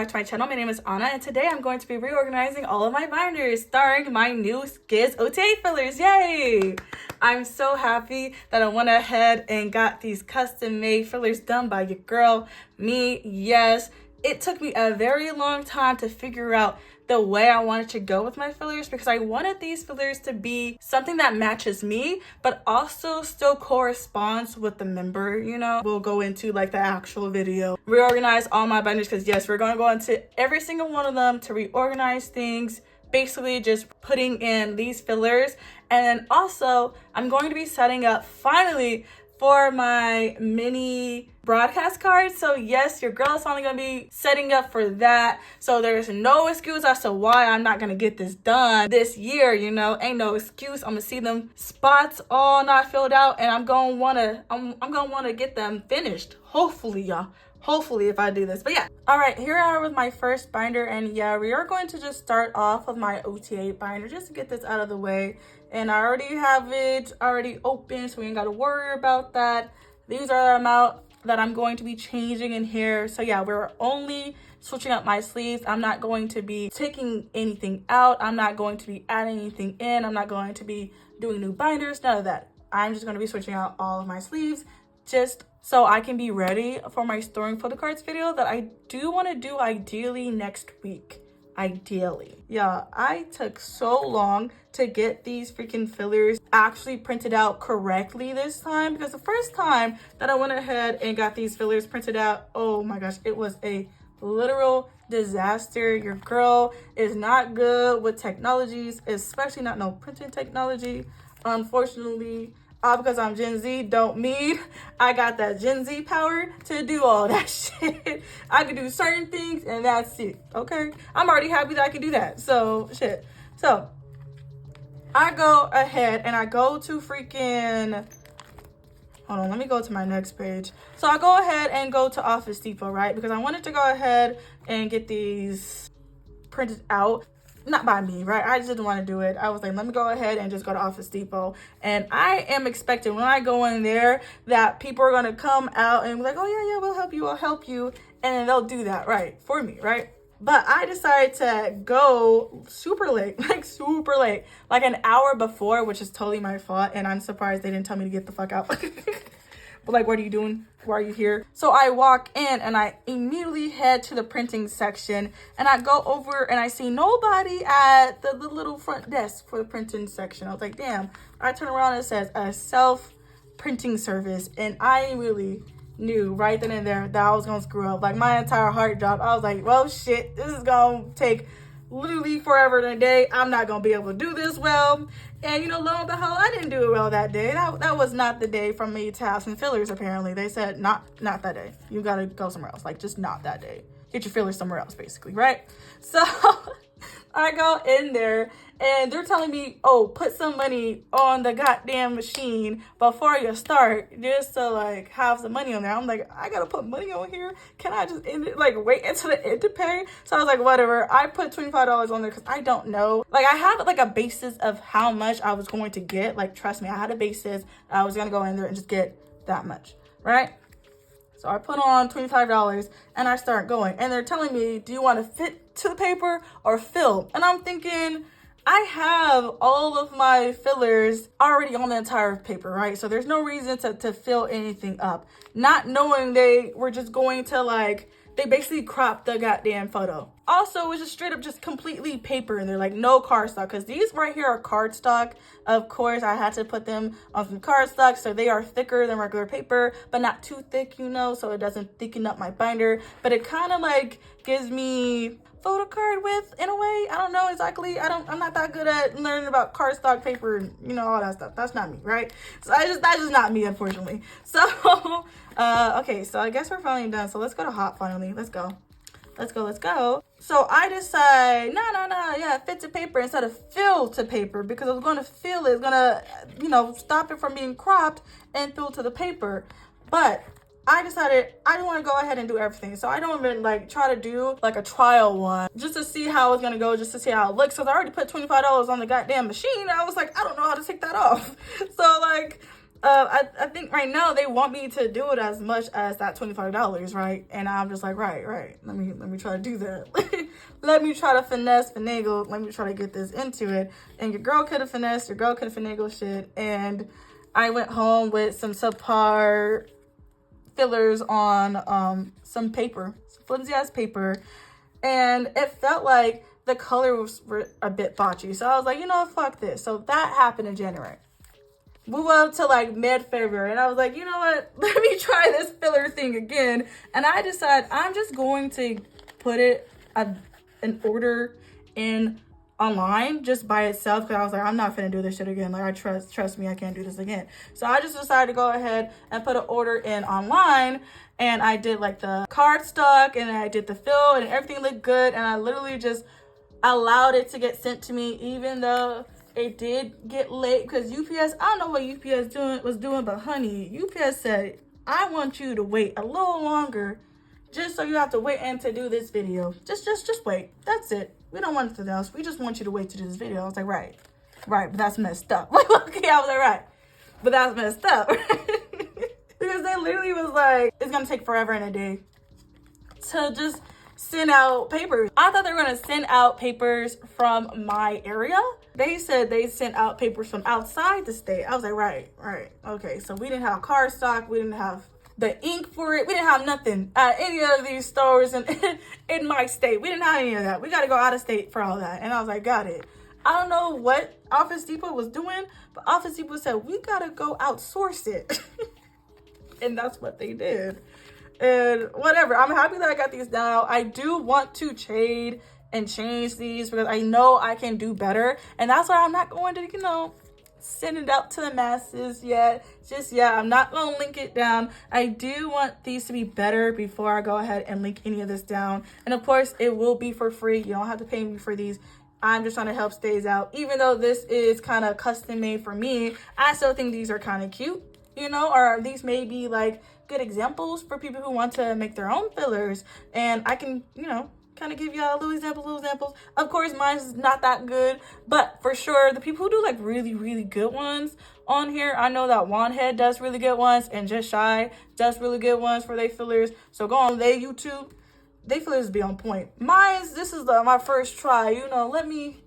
back to my channel. My name is Anna, and today I'm going to be reorganizing all of my binders, starring my new Skiz OT8 fillers. Yay! I'm so happy that I went ahead and got these custom-made fillers done by your girl, me. Yes, it took me a very long time to figure out the way I wanted to go with my fillers, because I wanted these fillers to be something that matches me but also still corresponds with the member, you know. We'll go into like the actual video, reorganize all my binders, because yes, we're going to go into every single one of them to reorganize things, basically just putting in these fillers. And then also I'm going to be setting up finally for my Minnie broadcast card. So yes, your girl is finally gonna be setting up for that. So there's no excuse as to why I'm not gonna get this done this year, you know. Ain't no excuse. I'm gonna see them spots all not filled out, and I'm gonna wanna get them finished. Hopefully, y'all. Hopefully, if I do this. But yeah. All right, here I are with my first binder, and yeah, we are going to just start off with my OT8 binder just to get this out of the way. And I already have it already open, so we ain't got to worry about that. These are the amount that I'm going to be changing in here. So yeah, we're only switching up my sleeves. I'm not going to be taking anything out. I'm not going to be adding anything in. I'm not going to be doing new binders, none of that. I'm just going to be switching out all of my sleeves just so I can be ready for my storing photo cards video that I do want to do ideally next week. Ideally. Yeah, I took so long to get these freaking fillers actually printed out correctly this time, because the first time that I went ahead and got these fillers printed out, oh my gosh, it was a literal disaster. Your girl is not good with technologies, especially not no printing technology, unfortunately. Because I'm Gen Z, don't mean I got that Gen Z power to do all that shit. I can do certain things and that's it, okay? I'm already happy that I can do that, so shit. So I go ahead and I go to freaking, hold on, let me go to my next page. So I go ahead and go to Office Depot, right? Because I wanted to go ahead and get these printed out. Not by me, right? I just didn't want to do it. I was like, let me go ahead and just go to Office Depot. And I am expecting when I go in there that people are going to come out and be like, oh yeah, we'll help you. And then they'll do that, right, for me, right? But I decided to go super late, like an hour before, which is totally my fault. And I'm surprised they didn't tell me to get the fuck out. But like, what are you doing? Why are you here? So I walk in and I immediately head to the printing section, and I go over and I see nobody at the little front desk for the printing section. I was like, damn. I turn around and it says a self-printing service, and I really knew right then and there that I was gonna screw up. Like, my entire heart dropped. I was like, well, shit, this is gonna take literally forever and a day. I'm not gonna be able to do this well. And you know, lo and behold, I didn't do it well that day. That was not the day for me to have some fillers. Apparently they said not that day. You gotta go somewhere else. Like, just not that day. Get your fillers somewhere else, basically, right? So I go in there and they're telling me, oh, put some money on the goddamn machine before you start, just to like have some money on there. I'm like, I gotta put money on here? Can I just end it, like wait until the end to pay? So I was like, whatever. I put $25 on there because I don't know. Like, I had like a basis of how much I was going to get. Like, trust me, I had a basis. I was gonna go in there and just get that much, right? So I put on $25 and I start going, and they're telling me, do you want to fit to the paper or fill? And I'm thinking, I have all of my fillers already on the entire paper, right? So there's no reason to fill anything up. Not knowing they were just going to like, they basically cropped the goddamn photo. Also, it was just straight up just completely paper in there, like no cardstock, because these right here are cardstock. Of course, I had to put them on some cardstock, so they are thicker than regular paper, but not too thick, you know, so it doesn't thicken up my binder. But it kind of like gives me photo card width in a way. I don't know exactly. I'm not that good at learning about cardstock paper and, you know, all that stuff. That's not me, right? So that's just not me, unfortunately. So okay, so I guess we're finally done. So let's go to hot finally. Let's go. So I decide, no, yeah, fit to paper instead of fill to paper, because I was going to fill it. It's going to, you know, stop it from being cropped and fill to the paper. But I decided I didn't want to go ahead and do everything. So I don't even like try to do like a trial one just to see how it's going to go, just to see how it looks. Because I already put $25 on the goddamn machine. I was like, I don't know how to take that off. So like, I think right now they want me to do it as much as that $25, right? And I'm just like, right. Let me try to do that. Let me try to finagle. Let me try to get this into it. And your girl could have finessed. Your girl could have finagled shit. And I went home with some subpar fillers on some paper, some flimsy ass paper, and it felt like the colors were a bit botchy. So I was like, you know what, fuck this. So that happened in January. Move up to like mid-February, and I was like, you know what, let me try this filler thing again. And I decided I'm just going to put it an order in online just by itself, because I was like, I'm not finna do this shit again. Like, I trust me, I can't do this again. So I just decided to go ahead and put an order in online, and I did like the card stock, and I did the fill, and everything looked good, and I literally just allowed it to get sent to me, even though it did get late, because UPS, I don't know what UPS was doing, but honey, UPS said, I want you to wait a little longer, just so you have to wait and to do this video. Just wait. That's it. We don't want anything else. We just want you to wait to do this video. I was like, right, but that's messed up. Okay, I was like, right, but that's messed up. Because they literally was like, it's gonna take forever and a day to just send out papers. I thought they were gonna send out papers from my area. They said they sent out papers from outside the state. I was like, right, okay. So we didn't have card stock. We didn't have the ink for it. We didn't have nothing at any of these stores in my state. We didn't have any of that. We got to go out of state for all that. And I was like, got it. I don't know what Office Depot was doing, but Office Depot said, we got to go outsource it. And that's what they did. And whatever. I'm happy that I got these now. I do want to trade and change these because I know I can do better. And that's why I'm not going to, send it out to the masses yet. I'm not going to link it down. I do want these to be better before I go ahead and link any of this down. And of course, it will be for free. You don't have to pay me for these. I'm just trying to help stays out. Even though this is kind of custom made for me, I still think these are kind of cute, or these may be like good examples for people who want to make their own fillers. And I can, kind of give y'all little examples. Of course, mine's not that good, but for sure, the people who do like really, really good ones on here, I know that Wanhead does really good ones, and Just Shy does really good ones for their fillers. So go on their YouTube. They fillers be on point. This is my first try. Let me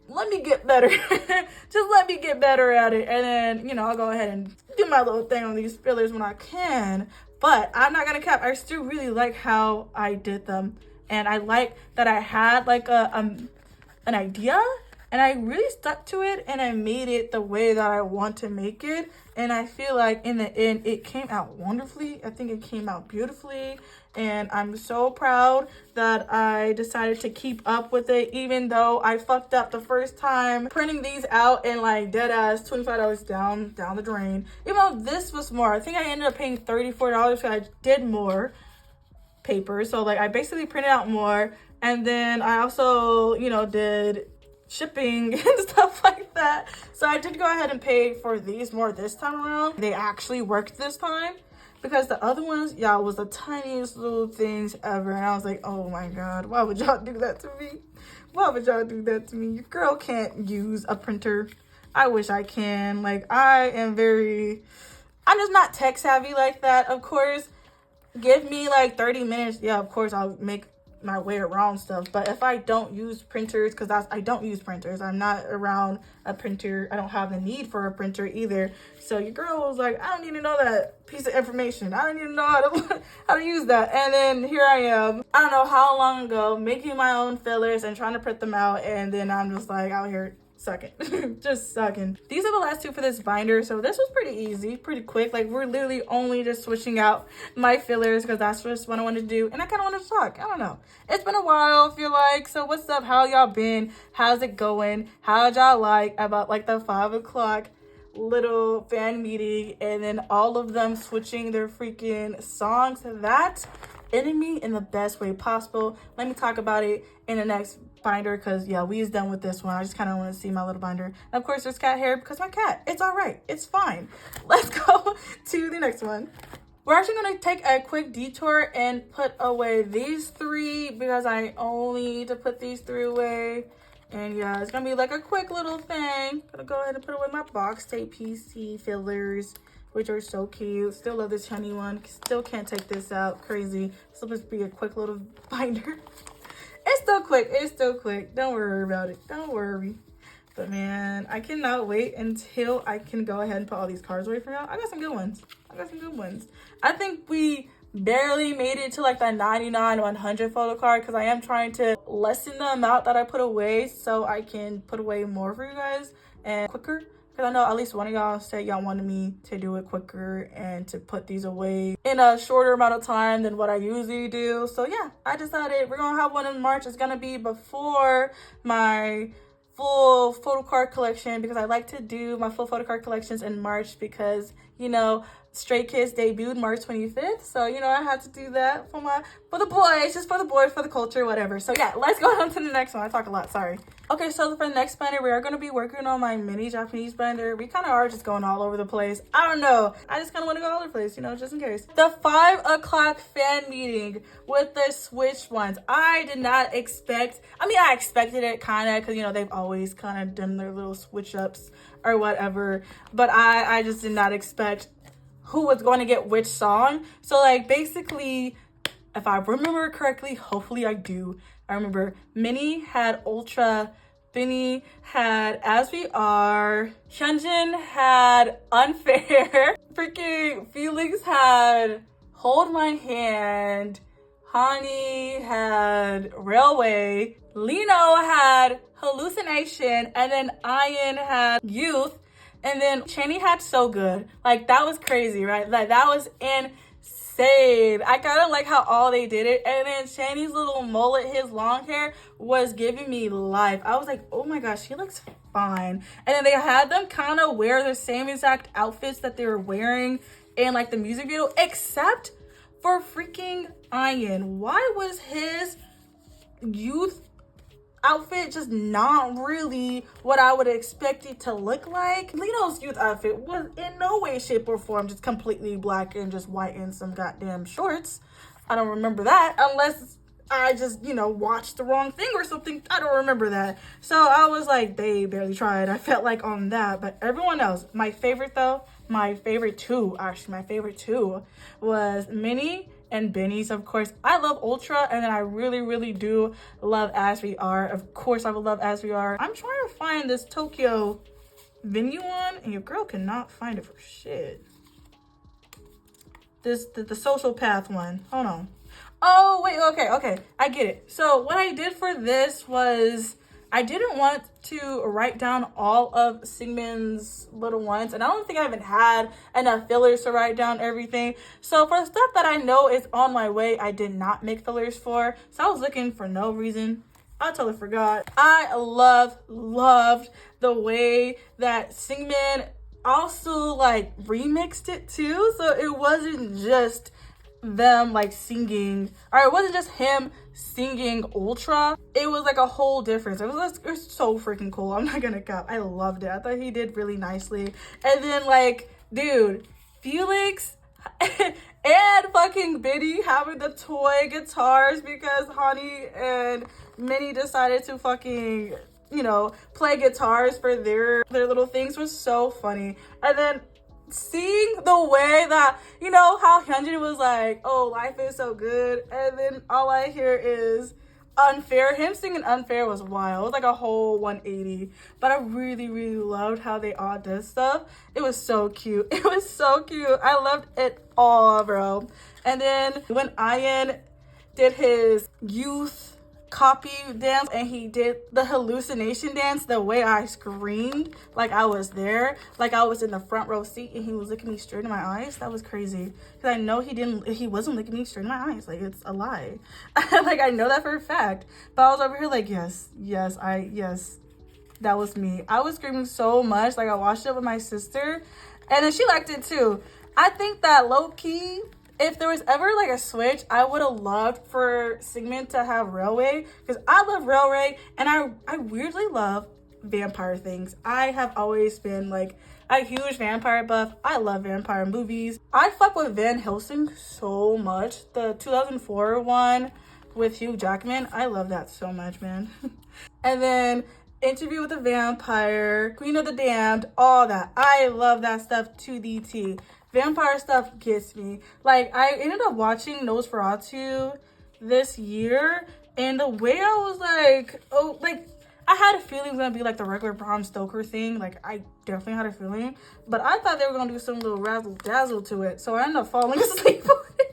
get better. Just let me get better at it, and then I'll go ahead and do my little thing on these fillers when I can. But I'm not gonna cap. I still really like how I did them. And I like that I had like an idea, and I really stuck to it, and I made it the way that I want to make it. And I feel like in the end, it came out wonderfully. I think it came out beautifully, and I'm so proud that I decided to keep up with it, even though I fucked up the first time printing these out and like dead ass $25 down the drain. Even though this was more, I think I ended up paying $34 because I did more paper. So like I basically printed out more, and then I also did shipping and stuff like that. So I did go ahead and pay for these more this time around. They actually worked this time, because the other ones, y'all, was the tiniest little things ever, and I was like, oh my god, why would y'all do that to me? Your girl can't use a printer. I wish I can. Like, I'm just not tech savvy like that. Of course, give me like 30 minutes. Yeah, of course, I'll make my way around stuff. But if I don't use printers, because I don't use printers. I'm not around a printer. I don't have the need for a printer either. So your girl was like, I don't need to know that piece of information. I don't need to know how to use that. And then here I am, I don't know how long ago, making my own fillers and trying to print them out. And then I'm just like out here sucking. Just sucking. These are the last two for this binder, so this was pretty easy, pretty quick. Like, we're literally only just switching out my fillers because that's just what I wanted to do, and I kind of wanted to talk. I don't know, it's been a while, I feel like. So what's up? How y'all been? How's it going? How'd y'all like about like the 5 o'clock little fan meeting, and then all of them switching their freaking songs? That ended me in the best way possible. Let me talk about it in the next binder, because yeah, we is done with this one. I just kind of want to see my little binder. And of course, there's cat hair because my cat. It's all right. It's fine. Let's go to the next one. We're actually going to take a quick detour and put away these 3 because I only need to put these 3 away. And yeah, it's going to be like a quick little thing. Gonna go ahead and put away my box tape PC fillers which are so cute. Still love this honey one. Still can't take this out. Crazy. It's supposed to be a quick little binder. It's still quick. It's still quick. Don't worry about it. Don't worry. But man, I cannot wait until I can go ahead and put all these cards away from y'all. I got some good ones. I think we barely made it to like that 99, 100 photo card because I am trying to lessen the amount that I put away so I can put away more for you guys and quicker. Because I know at least one of y'all said y'all wanted me to do it quicker and to put these away in a shorter amount of time than what I usually do. So yeah, I decided we're going to have one in March. It's going to be before my full photo card collection because I like to do my full photo card collections in March because, you know, Stray Kids debuted March 25th. So, you know, I had to do that for the boys, just for the boys, for the culture, whatever. So yeah, let's go on to the next one. I talk a lot, sorry. Okay, so for the next binder, we are going to be working on my mini Japanese binder. We kind of are just going all over the place. I don't know. I just kind of want to go all over the place, you know, just in case. The 5 o'clock fan meeting with the Switch ones. I did not expect, I expected it kind of because, you know, they've always kind of done their little switch ups or whatever. But I just did not expect who was going to get which song. So like basically, if I remember correctly, hopefully I do, I remember Minnie had Ultra, Benny had As We Are, Hyunjin had Unfair, freaking Felix had Hold My Hand, Hani had Railway, Lino had Hallucination, and then Ian had Youth. And then Channy had So Good. Like, that was crazy, right? Like, that was insane. I kind of like how all they did it. And then Channy's little mullet, his long hair, was giving me life. I was like, oh my gosh, she looks fine. And then they had them kind of wear the same exact outfits that they were wearing in, like, the music video, except for freaking Ian. Why was his youth outfit just not really what I would expect it to look like? Lino's youth outfit was in no way, shape, or form just completely black and just white and some goddamn shorts. I don't remember that unless I just, you know, watched the wrong thing or something. I don't remember that. So I was like, they barely tried. I felt like on that. But everyone else, my favorite two was Minnie and Benny's, of course. I love Ultra, and then I really, really do love As We Are. Of course, I would love As We Are. I'm trying to find this Tokyo venue one, and your girl cannot find it for shit. The social path one. Hold on. Oh, wait, okay. I get it. So what I did for this was I didn't want to write down all of Singmin's little ones, and I don't think I even had enough fillers to write down everything. So for the stuff that I know is on my way, I did not make fillers for. So I was looking for no reason. I totally forgot. I loved the way that Singmin also like remixed it too. So it wasn't just them like singing, or it wasn't just him singing Ultra. It was like a whole difference. It was so freaking cool. I'm not gonna cap. I loved it. I thought he did really nicely. And then like, dude, Felix and fucking Biddy having the toy guitars because Hani and Minnie decided to fucking, you know, play guitars for their little things was so funny. And then seeing the way that, you know, how Hyunjin was like, oh, life is so good, and then all I hear is Unfair. Him singing Unfair was wild. It was like a whole 180. But I really, really loved how they all did stuff. It was so cute. It was so cute. I loved it all, bro. And then when Ian did his youth copy dance and he did the hallucination dance, the way I screamed like I was there, like I was in the front row seat and he was looking me straight in my eyes, that was crazy. Because I know he wasn't looking me straight in my eyes. Like, it's a lie. Like, I know that for a fact. But I was over here like, yes, that was me. I was screaming so much. Like, I watched it with my sister and then she liked it too. I think that low-key, if there was ever like a switch, I would have loved for Singmin to have Railway, because I love Railway and I weirdly love vampire things. I have always been like a huge vampire buff. I love vampire movies. I fuck with Van Helsing so much. The 2004 one with Hugh Jackman, I love that so much, man. And then Interview with a Vampire, Queen of the Damned, all that. I love that stuff to the T. Vampire stuff gets me. Like, I ended up watching Nosferatu this year, and the way I was like, oh, like, I had a feeling it was gonna be like the regular Bram Stoker thing. Like, I definitely had a feeling, but I thought they were gonna do some little razzle dazzle to it, so I ended up falling asleep on it.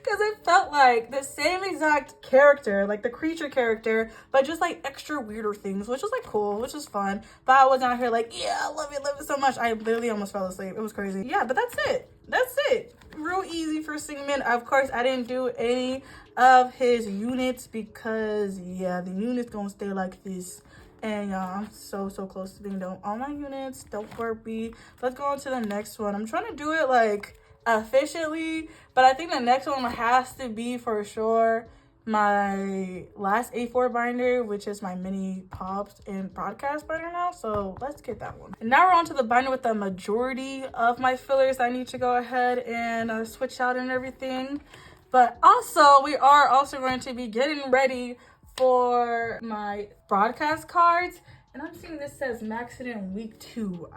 Because it felt like the same exact character, like the creature character, but just like extra weirder things, which was like cool, which was fun. But I was out here like, yeah, I love it so much. I literally almost fell asleep. It was crazy. Yeah, but that's it. That's it. Real easy for Sigmund. Of course, I didn't do any of his units because, yeah, the unit's gonna stay like this. And I'm so close to being done with all my units. Don't worry. Let's go on to the next one. I'm trying to do it like efficiently, but I think the next one has to be for sure my last A4 binder, which is my Minnie Pobs and broadcast binder now. So let's get that one. And now we're on to the binder with the majority of my fillers I need to go ahead and switch out and everything. But also, we are also going to be getting ready for my broadcast cards. And I'm seeing this says max it in week 2.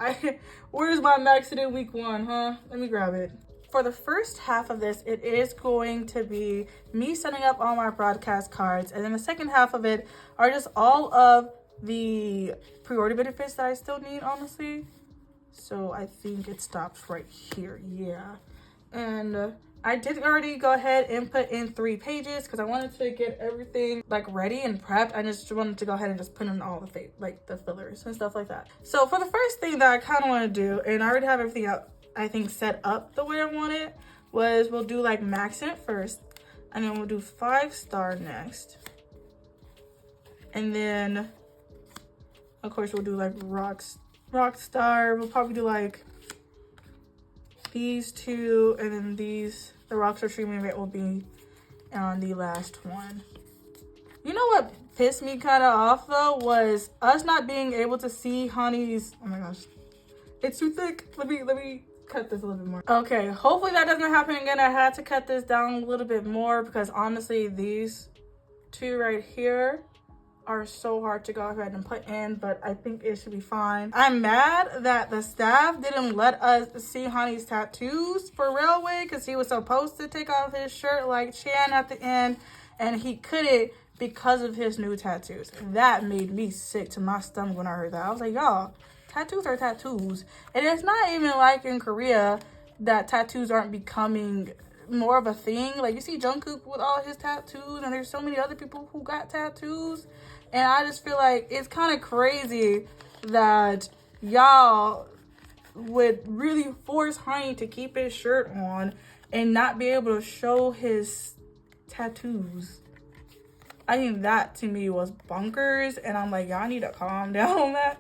Where's my max it in week 1, huh? Let me grab it. For the first half of this, it is going to be me setting up all my broadcast cards. And then the second half of it are just all of the pre-order benefits that I still need, honestly. So I think it stops right here. Yeah. And I did already go ahead and put in 3 pages because I wanted to get everything like ready and prepped. I just wanted to go ahead and just put in all the the fillers and stuff like that. So for the first thing that I kind of want to do, and I already have everything out, I think set up the way I want it, was we'll do like Maxent first, and then we'll do 5-star next, and then of course we'll do like Rockstar. We'll probably do like these 2, and then these, the Rockstar streaming rate will be on the last one. You know what pissed me kind of off though was us not being able to see Honey's, oh my gosh, it's too thick. Let me cut this a little bit more. Okay, hopefully that doesn't happen again. I had to cut this down a little bit more because honestly these 2 right here are so hard to go ahead and put in, but I think it should be fine. I'm mad that the staff didn't let us see Honey's tattoos for Railway because he was supposed to take off his shirt like Chan at the end, and he couldn't because of his new tattoos. That made me sick to my stomach when I heard that. I was like, y'all, tattoos are tattoos. And it's not even like in Korea that tattoos aren't becoming more of a thing. Like, you see Jungkook with all his tattoos, and there's so many other people who got tattoos. And I just feel like it's kind of crazy that y'all would really force Honey to keep his shirt on and not be able to show his tattoos. I think that to me was bonkers, and I'm like, y'all need to calm down on that.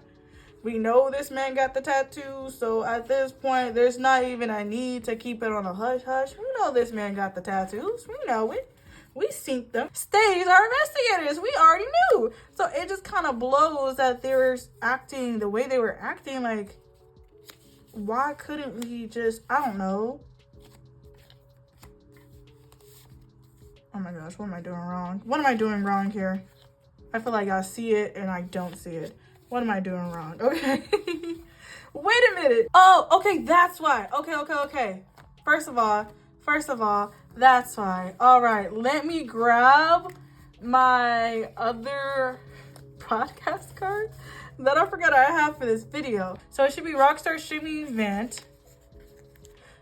We know this man got the tattoo, so at this point, there's not even a need to keep it on a hush-hush. We know this man got the tattoos. We know it. We seen them. Stays are investigators. We already knew. So it just kind of blows that they were acting the way they were acting. Like, why couldn't we just, I don't know. Oh my gosh, what am I doing wrong? What am I doing wrong here? I feel like I see it and I don't see it. What am I doing wrong? Okay. Wait a minute. Oh, okay, that's why. Okay. First of all, that's why. All right, let me grab my other podcast card that I forgot I have for this video. So it should be Rockstar Streaming Event.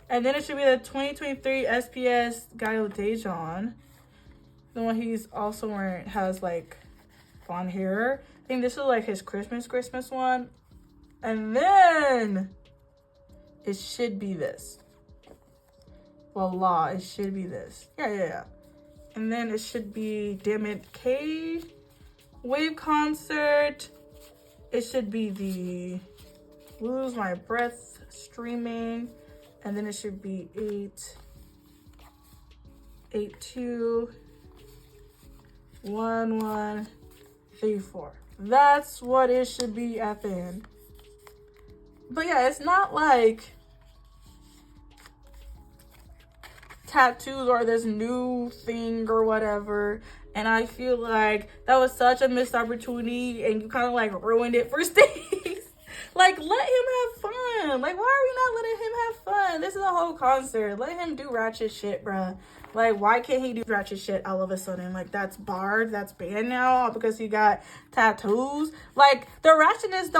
And then it should be the 2023 SPS Gaio Dejon. The one he's also wearing has like blonde hair. I think this is like his Christmas one. And then it should be this. Voila, it should be this. Yeah. And then it should be Damn It K Wave Concert. It should be the Lose My Breath streaming. And then it should be 8821134. That's what it should be at the end. But yeah, it's not like tattoos are this new thing or whatever. And I feel like that was such a missed opportunity, and you kind of like ruined it for Stace. Like, let him have fun. Like, why are we not letting him have fun? This is a whole concert. Let him do ratchet shit, bruh. Like, why can't he do ratchet shit all of a sudden? Like, that's barred, that's banned now because he got tattoos. Like, the ratchetness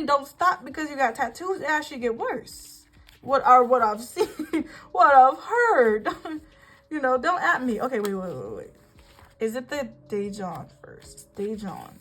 don't stop because you got tattoos. It actually get worse. What I've seen, what I've heard. You know, don't at me. Okay, wait. Is it the Daejeon first? Daejeon.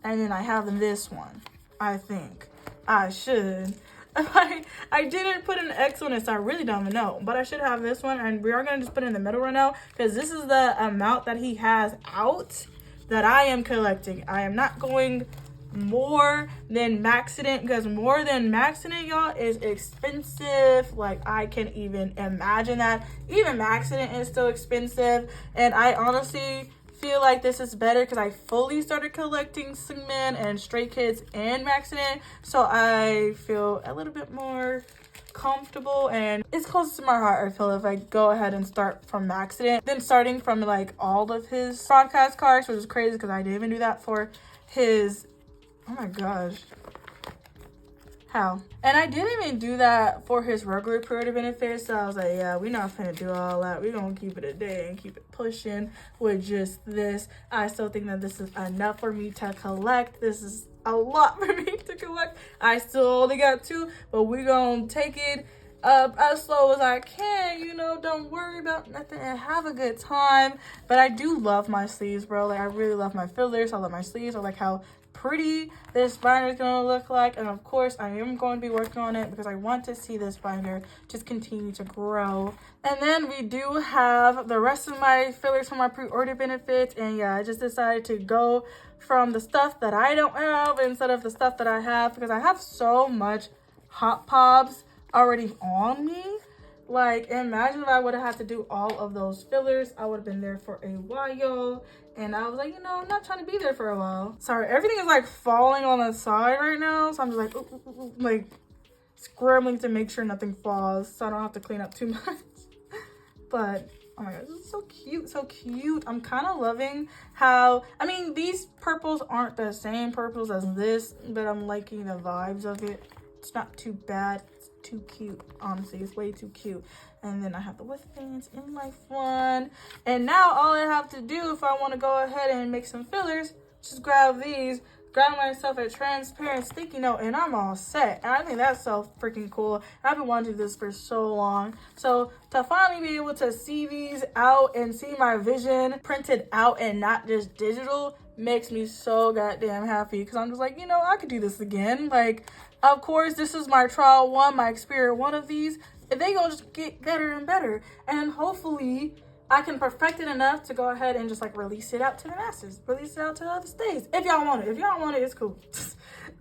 And then I have this one. I think I should. I didn't put an X on it, so I really don't even know. But I should have this one, and we are going to just put it in the middle right now because this is the amount that he has out that I am collecting. I am not going more than Maxident because more than Maxident, y'all, is expensive. Like, I can't even imagine that. Even Maxident is still expensive, and I honestly feel like this is better because I fully started collecting Singman and Stray Kids and Maxident, so I feel a little bit more comfortable, and it's close to my heart. I feel if I go ahead and start from Maxident, then starting from like all of his broadcast cards, which is crazy because I didn't even do that for his, oh my gosh, how? And I didn't even do that for his regular pre-order benefits, so I was like, yeah, we're not finna do all that. We're gonna keep it a day and keep it pushing with just this. I still think that this is enough for me to collect. This is a lot for me to collect. I still only got 2, but we're gonna take it up as slow as I can, you know. Don't worry about nothing and have a good time. But I do love my sleeves, bro. Like, I really love my fillers. I love my sleeves. I like how pretty this binder is going to look like, and of course I am going to be working on it because I want to see this binder just continue to grow. And then we do have the rest of my fillers for my pre-order benefits, and yeah, I just decided to go from the stuff that I don't have instead of the stuff that I have because I have so much hot Pobs already on me. Like, imagine if I would have had to do all of those fillers. I would have been there for a while. And I was like, you know, I'm not trying to be there for a while. Sorry, everything is like falling on the side right now. So I'm just like, like scrambling to make sure nothing falls so I don't have to clean up too much. But, oh my God, this is so cute, so cute. I'm kind of loving how, I mean, these purples aren't the same purples as this, but I'm liking the vibes of it. It's not too bad. It's too cute, honestly. It's way too cute. And then I have the wristbands in life one. And now all I have to do if I want to go ahead and make some fillers, just grab these, grab myself a transparent sticky note, and I'm all set. And I think that's so freaking cool. I've been wanting to do this for so long. So to finally be able to see these out and see my vision printed out and not just digital makes me so goddamn happy. Because I'm just like, you know, I could do this again. Like, of course, this is my trial one, my experience one of these. They gonna just get better and better, and hopefully I can perfect it enough to go ahead and just like release it out to the masses, release it out to the other states. If y'all want it, if y'all want it, it's cool.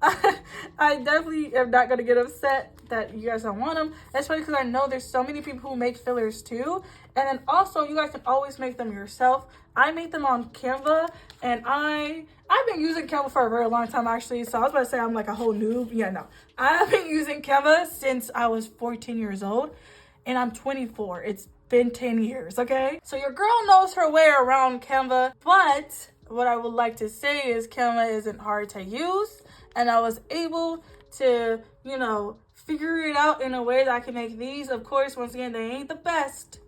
I definitely am not gonna get upset that you guys don't want them, especially because I know there's so many people who make fillers too. And then also you guys can always make them yourself. I made them on Canva, and I've been using Canva for a very long time actually, so I was about to say I'm like a whole noob. Yeah, no, I've been using Canva since I was 14 years old, and I'm 24. It's been 10 years, okay? So your girl knows her way around Canva, but what I would like to say is Canva isn't hard to use, and I was able to, you know, figure it out in a way that I can make these. Of course, once again, they ain't the best,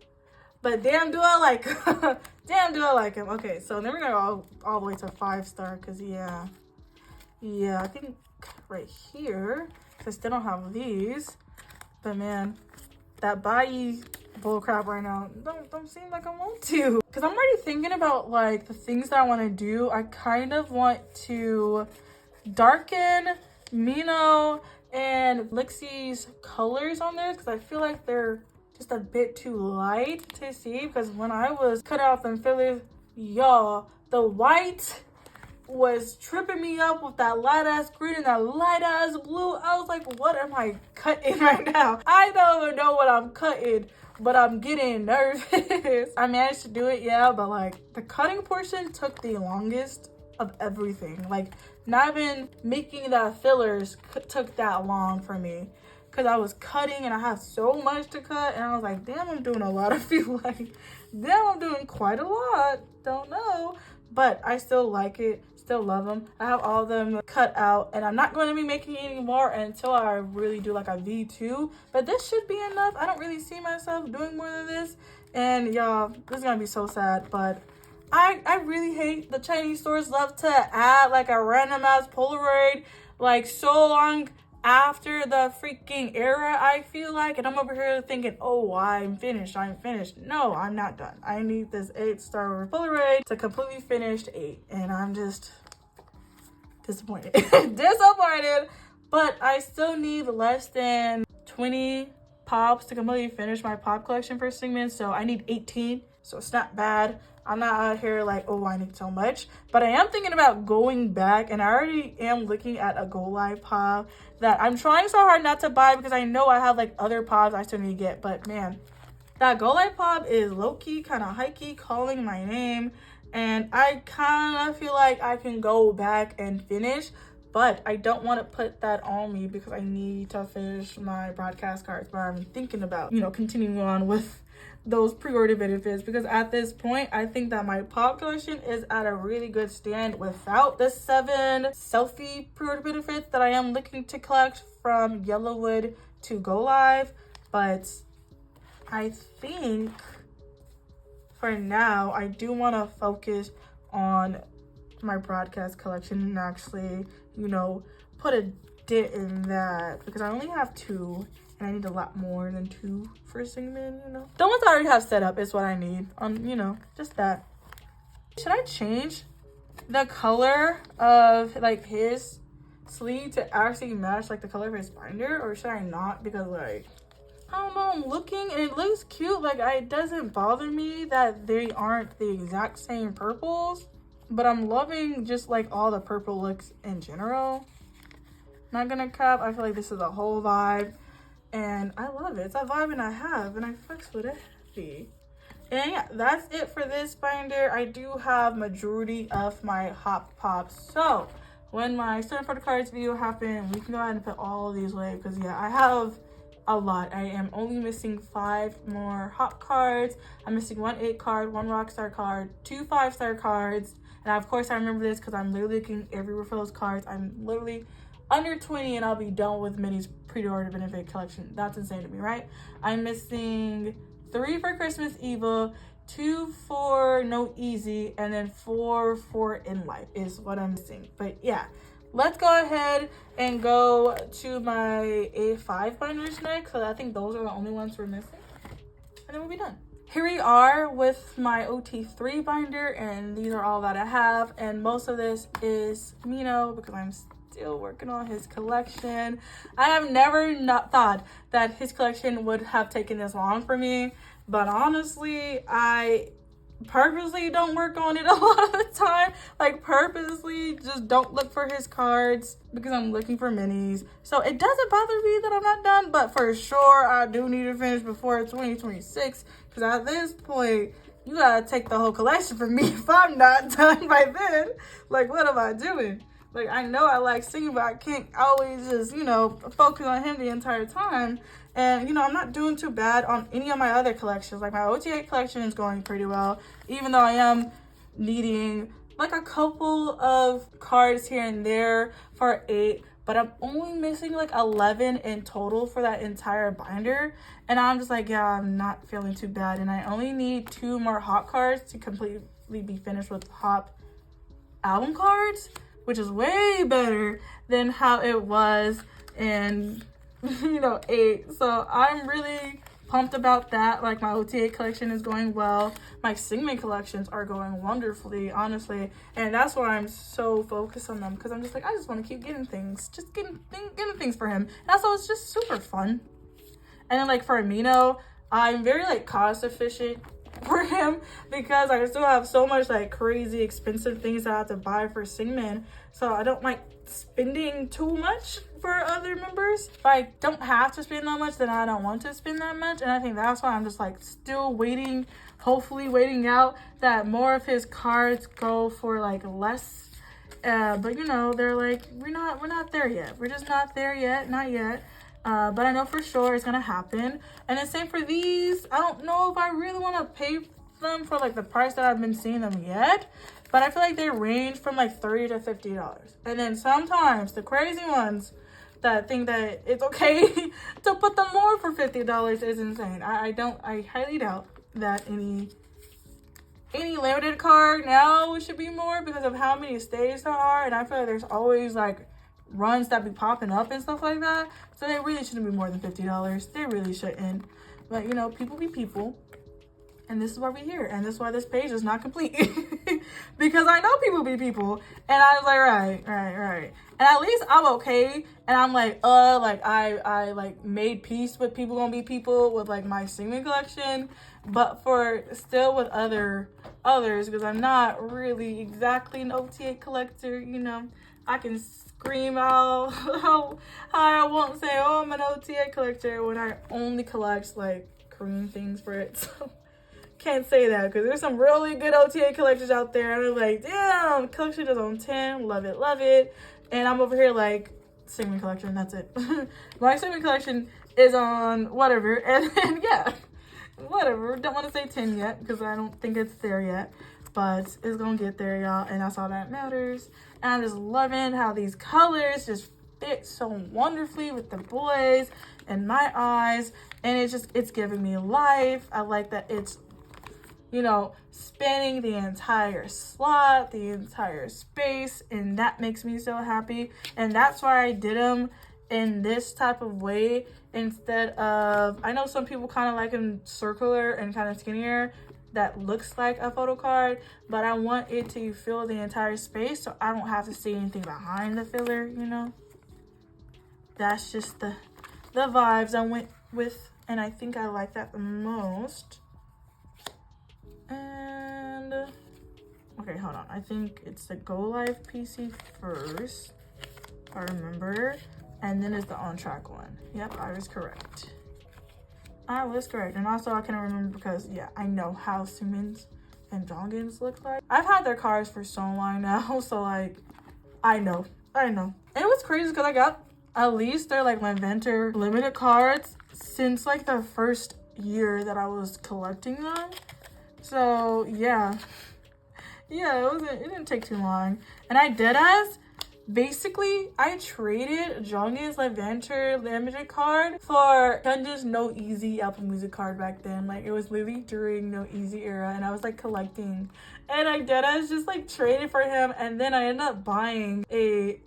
but damn do I like them. Damn do I like them. Okay, so then we're gonna go all the way to 5-star, because yeah, I think right here, because I still don't have these, but man, that Bai bull crap right now don't seem like I want to, because I'm already thinking about like the things that I want to do. I kind of want to darken Mino and Lixie's colors on there because I feel like they're just a bit too light to see, because when I was cutting out them fillers, y'all, the white was tripping me up with that light ass green and that light ass blue. I was like, what am I cutting right now? I don't even know what I'm cutting, but I'm getting nervous. I managed to do it, yeah, but like the cutting portion took the longest of everything. Like, not even making the fillers took that long for me. because I was cutting and I had so much to cut, and I was like, damn, I'm doing a lot. I feel like, damn, I'm doing quite a lot. Don't know, but I still like it, still love them. I have all of them cut out, and I'm not going to be making any more until I really do like a V2, but this should be enough. I don't really see myself doing more than this, and y'all, this is gonna be so sad, but I really hate the Chinese stores love to add like a random ass Polaroid like so long after the freaking era, I feel like, and I'm over here thinking, oh, I'm finished. No, I'm not done. I need this 8-star Polaroid to completely finish 8, and I'm just disappointed. Disappointed, but I still need less than 20 Pobs to completely finish my Pop collection for Singman, so I need 18, so it's not bad. I'm not out here like, oh, I need so much, but I am thinking about going back, and I already am looking at a Go Live Pob that I'm trying so hard not to buy because I know I have like other Pobs I still need to get, but man, that Go Live Pob is low-key, kind of high-key calling my name, and I kind of feel like I can go back and finish, but I don't want to put that on me because I need to finish my broadcast cards, but I'm thinking about, you know, continuing on with those pre-order benefits, because at this point I think that my Pop collection is at a really good stand without the 7 selfie pre-order benefits that I am looking to collect from Yellowwood to Go Live. But I think for now I do want to focus on my broadcast collection and actually, you know, put a dent in that, because I only have 2 and I need a lot more than 2 for Singman, you know. The ones I already have set up is what I need, you know, just that. Should I change the color of like his sleeve to actually match like the color of his binder, or should I not? Because like, I don't know, I'm looking and it looks cute. Like, it doesn't bother me that they aren't the exact same purples, but I'm loving just like all the purple looks in general. Not gonna cap, I feel like this is a whole vibe, and I love it. It's a vibe and I have, and I flex with it heavy. And yeah, that's it for this binder. I do have majority of my hop pops, so when my starting for the cards video happens, we can go ahead and put all of these away, because yeah, I have a lot. I am only missing 5 more hop cards. I'm missing 1 8 card, 1 rockstar card, 2 5-star cards, and of course I remember this because I'm literally looking everywhere for those cards. I'm literally under 20 and I'll be done with Minnie's pre-order benefit collection. That's insane to me, right? I'm missing 3 for Christmas Eva, 2 for No Easy, and then 4 for In Life is what I'm missing. But yeah, let's go ahead and go to my A5 binders next. So I think those are the only ones we're missing, and then we'll be done. Here we are with my OT3 binder, and these are all that I have, and most of this is Minnie because I'm still working on his collection. I have never not thought that his collection would have taken this long for me, but honestly, I purposely don't work on it a lot of the time. Like, purposely just don't look for his cards because I'm looking for minis. So it doesn't bother me that I'm not done, but for sure I do need to finish before 2026, because at this point you gotta take the whole collection from me if I'm not done by then. Like, what am I doing? Like, I know I like singing, but I can't always just, you know, focus on him the entire time. And, you know, I'm not doing too bad on any of my other collections. Like, my OT8 collection is going pretty well, even though I am needing, like, a couple of cards here and there for 8. But I'm only missing, like, 11 in total for that entire binder. And I'm just like, yeah, I'm not feeling too bad. And I only need 2 more hop cards to completely be finished with hop album cards, which is way better than how it was in, you know, 8. So I'm really pumped about that. Like, my OT8 collection is going well. My Singman collections are going wonderfully, honestly. And that's why I'm so focused on them, because I'm just like, I just want to keep getting things. Just getting things for him. And also, it's just super fun. And then, like, for Amino, I'm very, like, cost efficient for him, because I still have so much like crazy expensive things that I have to buy for Singman, so I don't like spending too much for other members. If I don't have to spend that much, then I don't want to spend that much, and I think that's why I'm just like still waiting, hopefully waiting out that more of his cards go for like less, but you know, they're like, we're not there yet. We're just not there yet, not yet. But I know for sure it's gonna happen. And the same for these. I don't know if I really want to pay them for like the price that I've been seeing them yet, but I feel like they range from like $30 to $50. And then sometimes the crazy ones that think that it's okay to put them more for $50 is insane. I highly doubt that any limited card now should be more because of how many stays there are, and I feel like there's always like runs that be popping up and stuff like that, so they really shouldn't be more than $50. They really shouldn't. But you know, people be people, and this is why we're here, and this is why this page is not complete. Because I know people be people, and I was like, right, and at least I'm okay, and I'm like I like made peace with people gonna be people with like my Sigma collection, but for still with others, because I'm not really exactly an OT8 collector, you know. I can scream out how I won't say, oh, I'm an OT8 collector when I only collect like Korean things for it. So can't say that because there's some really good OT8 collectors out there, and I'm like, damn, collection is on 10, love it. And I'm over here like Sigma collection, that's it. My Sigma collection is on whatever, and then yeah, whatever. Don't want to say 10 yet because I don't think it's there yet, but it's gonna get there, y'all, and that's all that matters. And I'm just loving how these colors just fit so wonderfully with the boys and my eyes, and it's giving me life. I like that it's, you know, spanning the entire slot, the entire space, and that makes me so happy. And that's why I did them in this type of way instead of, I know some people kind of like them circular and kind of skinnier, that looks like a photo card, but I want it to fill the entire space so I don't have to see anything behind the filler, you know. That's just the vibes I went with, and I think I like that the most. And okay, hold on, I think it's the Go Live PC first, if I remember, and then it's the On Track one. Yep, I was correct. And also I can remember because yeah, I know how Siemens and Jongens look like. I've had their cars for so long now, so like I know. And what's crazy is because I got at least their like Inventor limited cards since like the first year that I was collecting them. So yeah, it didn't take too long, and I deadass. Basically, I traded Jongens Inventor limited card for Dungeon's No Easy Apple Music card back then. Like, it was literally during No Easy era, and I was like collecting. And I deadass just like traded for him, and then I ended up buying a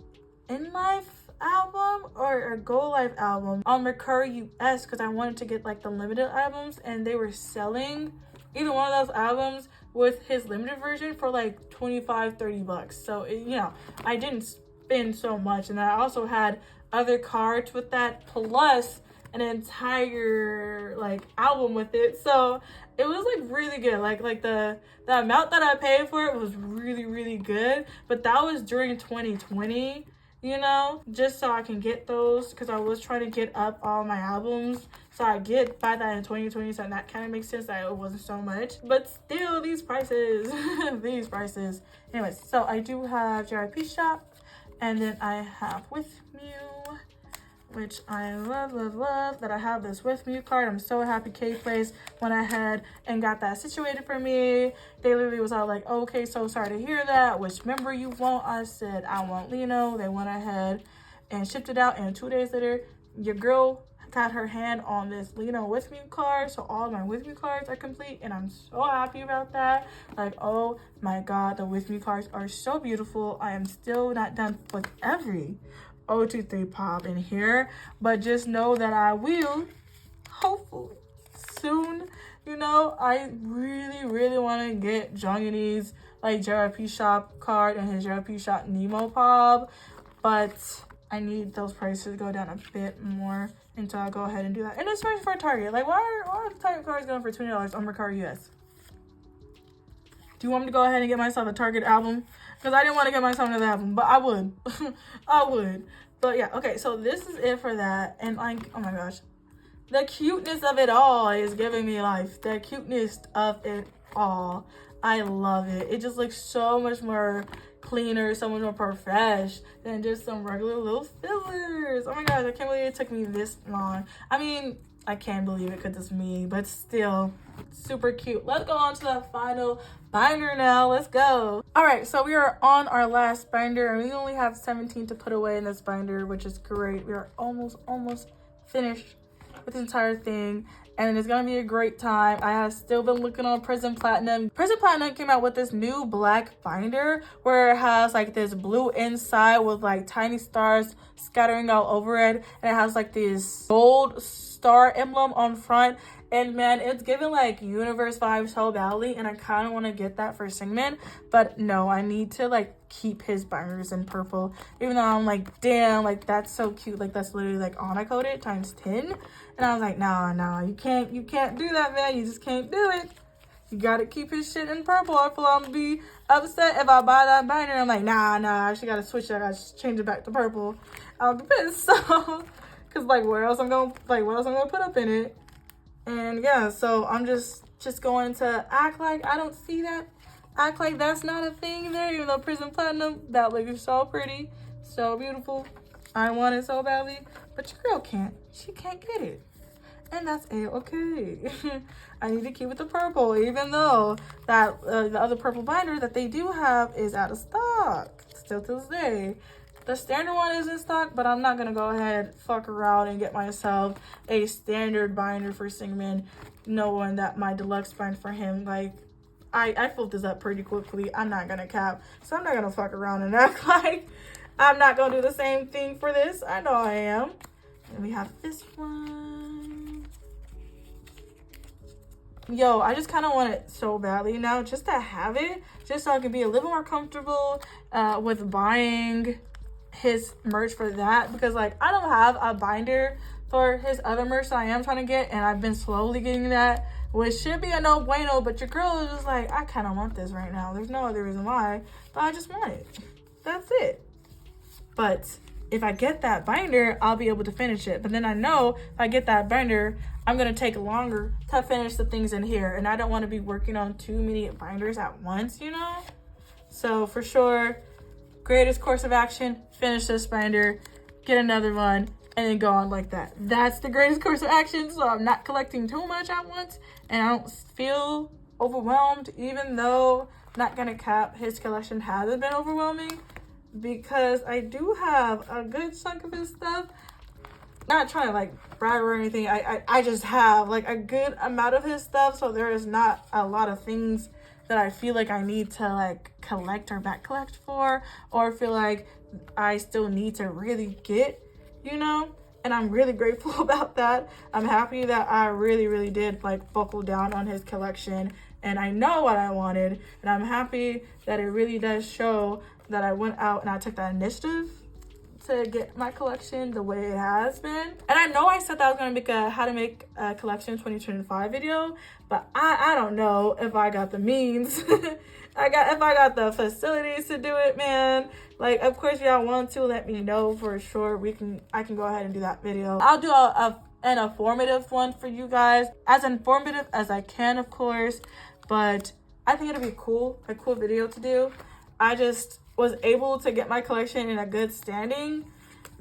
In Life album or a Go Live album on Mercari US because I wanted to get like the limited albums, and they were selling either one of those albums with his limited version for like $25-30. So you know, I didn't spend so much, and I also had other cards with that plus an entire like album with it, so it was like really good. Like the amount that I paid for it was really good, but that was during 2020, you know, just so I can get those because I was trying to get up all my albums so I get buy that in 2020, so that kind of makes sense that it wasn't so much, but still these prices anyways. So I do have JRP shop, and then I have With Mew, which I love that I have this With Mew card. I'm so happy K-Place went ahead and got that situated for me. They literally was all like, okay, so sorry to hear that. Which member you want? I said, I want Lino. They went ahead and shipped it out, and 2 days later, your girl got her hand on this Lino With Mew card, so all my With Mew cards are complete, and I'm so happy about that. Like, oh my god, the With Mew cards are so beautiful. I am still not done with every OT3 pop in here, but just know that I will hopefully soon. You know, I really want to get Jongen's like JRP shop card and his JRP shop Nemo Pob, but I need those prices to go down a bit more until I go ahead and do that. And especially for Target. Like, why are the Target cards going for $20 on Mercari US? Do you want me to go ahead and get myself a Target album? Because I didn't want to get myself another album, but I would. I would. But yeah, okay, so this is it for that. And like, oh my gosh. The cuteness of it all is giving me life. The cuteness of it all. I love it. It just looks so much more cleaner, so much more profesh than just some regular little fillers. Oh my gosh, I can't believe it took me this long. I mean, I can't believe it because it's me, but still super cute. Let's go on to the final binder now. Let's go. All right, so we are on our last binder, and we only have 17 to put away in this binder, which is great. We are almost finished with the entire thing, and it's gonna be a great time. I have still been looking on Prism Platinum. Prism Platinum came out with this new black binder where it has like this blue inside with like tiny stars scattering out over it, and it has like this gold star emblem on front. And man, it's giving like universe vibes so badly, and I kind of want to get that for Singman, but no, I need to like keep his binders in purple, even though I'm like, damn, like that's so cute, like that's literally like Honor coded times 10. And I was like, nah, you can't do that, man. You just can't do it. You gotta keep his shit in purple. I feel I'm gonna be upset if I buy that binder. I'm like, nah, I actually gotta switch it. I gotta change it back to purple. I'll be pissed. So, cause like, what else I'm gonna put up in it? And yeah, so I'm just going to act like I don't see that. Act like that's not a thing there, even though Prism Platinum, that looks so pretty, so beautiful. I want it so badly, but your girl can't. She can't get it. And that's A-okay. I need to keep it the purple, even though that the other purple binder that they do have is out of stock. Still to this day. The standard one is in stock, but I'm not going to go ahead, fuck around, and get myself a standard binder for Singman, knowing that my deluxe binder for him, like, I filled this up pretty quickly. I'm not going to cap, so I'm not going to fuck around and act like I'm not going to do the same thing for this. I know I am. And we have this one. Yo, I just kind of want it so badly now, just to have it, just so I can be a little more comfortable with buying his merch for that, because like I don't have a binder for his other merch that I am trying to get, and I've been slowly getting that, which should be a no bueno, but your girl is just like, I kind of want this right now. There's no other reason why, but I just want it. That's it. But if I get that binder, I'll be able to finish it. But then I know if I get that binder, I'm going to take longer to finish the things in here, and I don't want to be working on too many binders at once, you know? So for sure, greatest course of action, finish this binder, get another one, and then go on like that. That's the greatest course of action, so I'm not collecting too much at once, and I don't feel overwhelmed, even though, not gonna cap, his collection hasn't been overwhelming, because I do have a good chunk of his stuff. Not trying to like brag or anything, I just have like a good amount of his stuff, so there is not a lot of things that I feel like I need to like collect or back collect for, or feel like I still need to really get, you know? And I'm really grateful about that. I'm happy that I really did like buckle down on his collection, and I know what I wanted, and I'm happy that it really does show that I went out and I took that initiative to get my collection the way it has been. And I know I said that I was gonna make a how to make a collection 2025 video, but I don't know if I got the means. if I got the facilities to do it, man. Like, of course, if y'all want to, let me know for sure. I can go ahead and do that video. I'll do an informative one for you guys, as informative as I can, of course, but I think it'll be cool, a cool video to do. I just was able to get my collection in a good standing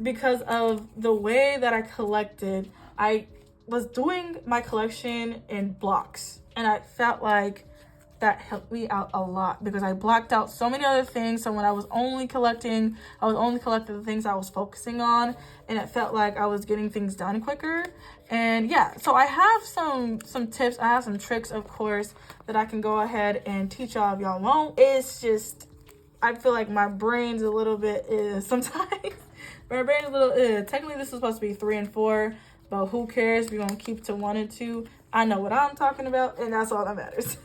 because of the way that I collected. I was doing my collection in blocks, and I felt like that helped me out a lot because I blocked out so many other things. So when I was only collecting the things I was focusing on, and it felt like I was getting things done quicker. And yeah, so I have some tips, I have some tricks, of course, that I can go ahead and teach y'all if y'all won't. It's just, I feel like my brain's a little bit sometimes. My brain's a little technically this is supposed to be 3 and 4, but who cares? We're gonna keep to 1 and 2. I know what I'm talking about, and that's all that matters.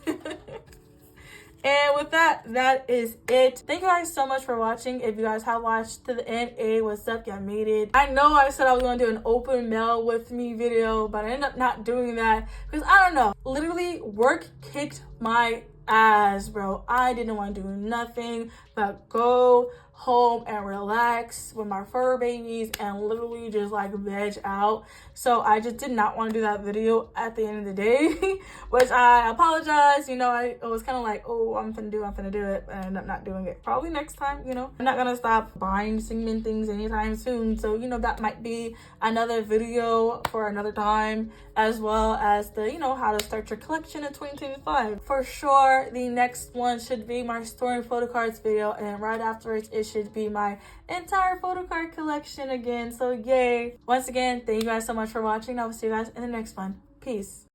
And with that, that is it. Thank you guys so much for watching. If you guys have watched to the end, hey, what's up? Y'all made it. I know I said I was going to do an open mail with me video, but I ended up not doing that because I don't know. Literally, work kicked my ass, bro. I didn't want to do nothing but go home and relax with my fur babies and literally just like veg out. So I just did not want to do that video at the end of the day, which I apologize. You know, I was kind of like, oh, I'm finna do it, and I ended up not doing it. Probably next time, you know. I'm not gonna stop buying Sigmund things anytime soon. So, you know, that might be another video for another time, as well as the, you know, how to start your collection in 2025. For sure, the next one should be my storing photo cards video, and right afterwards, it should be my entire photo card collection again. So yay. Once again, thank you guys so much for watching. I will see you guys in the next one. Peace.